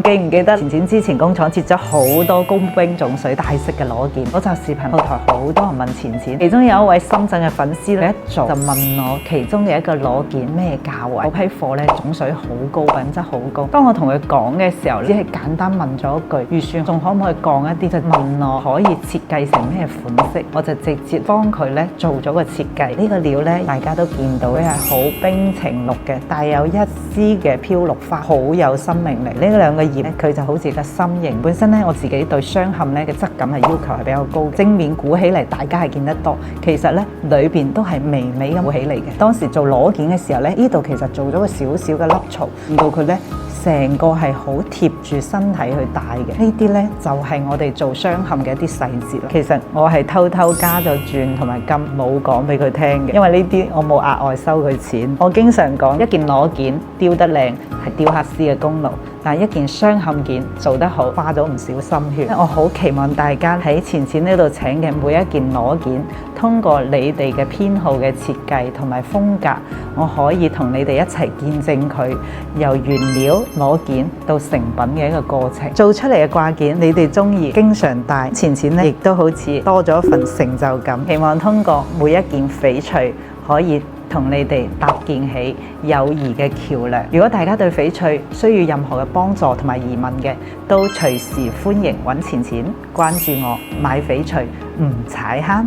記唔記得前之前工廠接咗好多工兵種水大色嘅裸件？嗰集視頻後台好多人問錢，其中有一位深圳嘅粉絲咧，一早就問我其中嘅一個裸件咩價位？嗰批貨咧種水好高，品質好高。當我同佢講嘅時候，只係簡單問咗一句預算，仲可唔可以降一啲？就問我可以設計成咩款式，我就直接幫佢咧做咗個設計。呢個料咧大家都見到，佢係好冰情綠嘅，帶有一絲嘅飄綠花，好有生命力。呢兩個葉咧，佢就好似個心形。本身咧，我自己對雙嵌咧嘅質感係要求係比較高嘅，正面鼓起嚟，大家係見得多。其實咧裏邊都係微微咁鼓起嚟嘅。當時做裸件嘅時候咧，呢度其實做咗個少少嘅凹槽，令到佢咧成個係好貼住身體去戴嘅。呢啲咧就係我哋做雙嵌嘅一啲細節啦。其實我係偷偷加咗鑽同埋金，冇講俾佢聽嘅，因為呢啲我冇額外收佢錢。我經常講，一件裸件雕得靚係雕刻師嘅功勞，但係一件雙嵌件做得好，花咗唔少心血。我好期望大家喺錢錢呢度請嘅每一件裸件，通過你哋嘅編號嘅設計同埋風格，我可以同你哋一齊見證佢由原料裸件到成品嘅一個過程。做出嚟嘅掛件，你哋中意，經常戴，錢錢咧亦都好似多咗一份成就感。希望通過每一件翡翠，可以同你哋搭建起友誼嘅橋梁。如果大家對翡翠需要任何嘅幫助同埋疑問嘅，都隨時歡迎揾錢錢，關注我買翡翠唔踩坑。